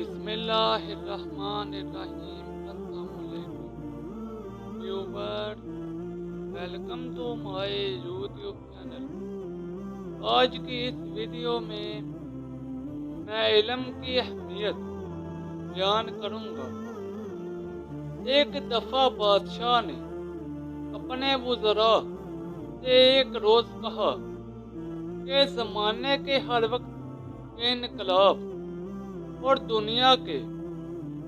بسم اللہ الرحمن الرحیم۔ السلام علیکم viewer, welcome to my YouTube channel. آج کی اس ویڈیو میں علم کی اہمیت بیان کروں گا۔ ایک دفعہ بادشاہ نے اپنے وزراء سے ایک روز کہا کہ زمانے کے ہر وقت کے انقلاب اور دنیا کے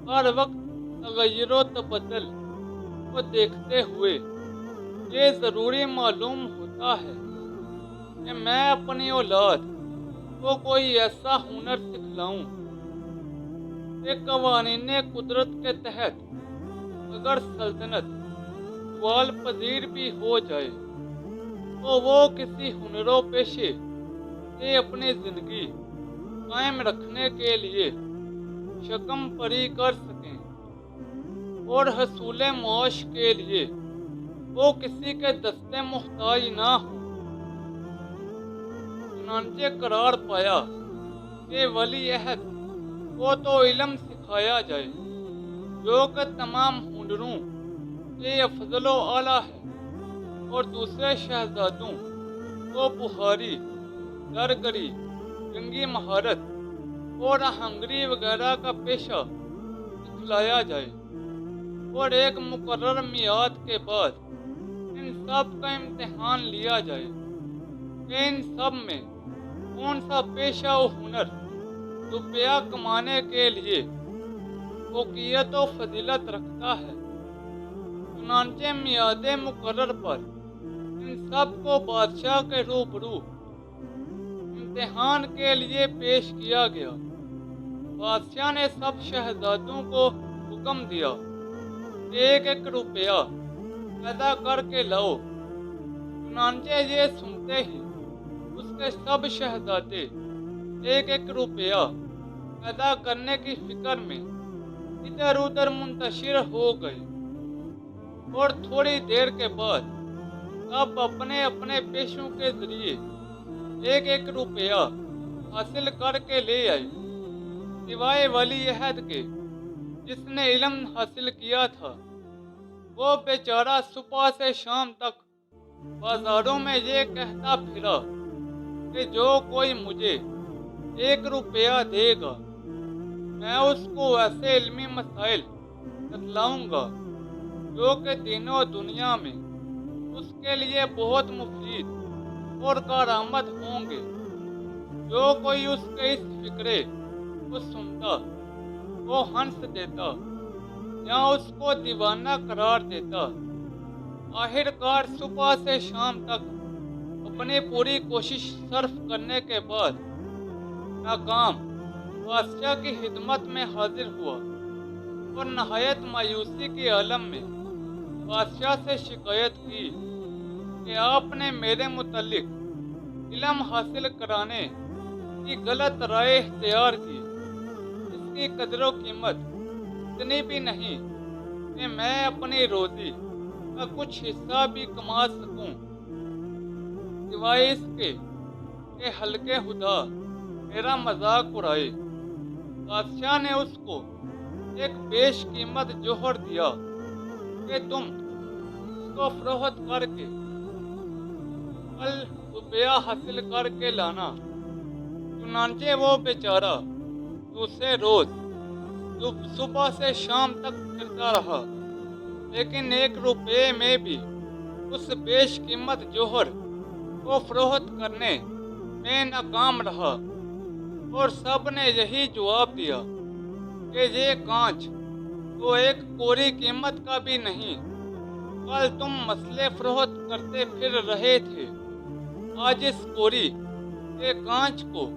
ہر وقت تغیر و تبدل کو دیکھتے ہوئے یہ ضروری معلوم ہوتا ہے کہ میں اپنی اولاد کو کوئی ایسا ہنر سکھلاؤں کہ قوانین قدرت کے تحت اگر سلطنت سوال پذیر بھی ہو جائے تو وہ کسی ہنر و پیشے سے اپنی زندگی قائم رکھنے کے لیے شکم پری کر سکیں اور حصول معاش کے لیے وہ کسی کے دستے محتاج نہ ہوں۔ چنانچہ قرار پایا کہ ولی عہد کو تو علم سکھایا جائے جو کہ تمام ہنروں سے افضل و اعلیٰ ہے، اور دوسرے شہزادوں کو بخاری، درگری، جنگی مہارت اور آہنگری وغیرہ کا پیشہ سکھلایا جائے، اور ایک مقرر میعاد کے بعد ان سب کا امتحان لیا جائے کہ ان سب میں کون سا پیشہ و ہنر روپیہ کمانے کے لیے فوقیت و فضیلت رکھتا ہے۔ چنانچہ میعاد مقرر پر ان سب کو بادشاہ کے روبرو امتحان کے لیے پیش کیا گیا۔ بادشاہ نے سب شہزادوں کو حکم دیا کہ ایک ایک روپیہ پیدا کر کے لاؤ۔ چنانچہ یہ سنتے ہی اس کے سب شہزادے ایک ایک روپیہ پیدا کرنے کی فکر میں ادھر ادھر منتشر ہو گئے، اور تھوڑی دیر کے بعد سب اپنے اپنے پیشوں کے ذریعے ایک ایک روپیہ حاصل کر کے لے آئے، سوائے ولی عہد کے جس نے علم حاصل کیا تھا۔ وہ بیچارہ صبح سے شام تک بازاروں میں یہ کہتا پھرا کہ جو کوئی مجھے ایک روپیہ دے گا میں اس کو ایسے علمی مسائل بتلاؤں گا جو کہ دین و دنیا میں اس کے لیے بہت مفید اور کارآمد ہوں گے۔ جو کوئی اس کے اس فکرے کو سنتا وہ ہنس دیتا یا اس کو دیوانہ قرار دیتا۔ آخر کار صبح سے شام تک اپنی پوری کوشش صرف کرنے کے بعد ناکام بادشاہ کی خدمت میں حاضر ہوا، اور نہایت مایوسی کے عالم میں بادشاہ سے شکایت کی کہ آپ نے میرے متعلق علم حاصل کرانے کی غلط رائے اختیار کی۔ اس کی قدر و قیمت اتنی بھی نہیں کہ میں اپنی روزی کا کچھ حصہ بھی کما سکوں، سوائے اس کے کہ حلقے خدا میرا مذاق اڑائے۔ بادشاہ نے اس کو ایک بیش قیمت جوہر دیا کہ تم اس کو فروخت کر کے کل روپیہ حاصل کر کے لانا۔ چنانچہ وہ بیچارہ دوسرے روز صبح سے شام تک پھرتا رہا، لیکن ایک روپے میں بھی اس بیش قیمت جوہر کو فروخت کرنے میں ناکام رہا، اور سب نے یہی جواب دیا کہ یہ کانچ تو ایک کوری قیمت کا بھی نہیں، کل تم مسئلے فروخت کرتے پھر رہے تھے، آج اس کوری کے کانچ کو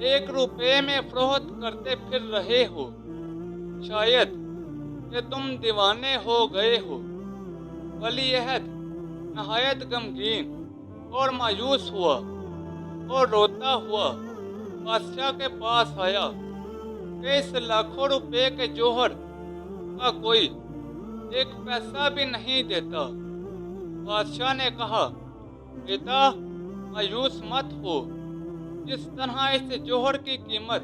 ایک روپے میں فروخت کرتے پھر رہے ہو، شاید کہ تم دیوانے ہو گئے ہو۔ ولی عہد نہایت غمگین اور مایوس ہوا اور روتا ہوا بادشاہ کے پاس آیا کہ اس لاکھوں روپے کے جوہر کا کوئی ایک پیسہ بھی نہیں دیتا۔ بادشاہ نے کہا، بیٹا مایوس مت ہو، جس طرح اس جوہر کی قیمت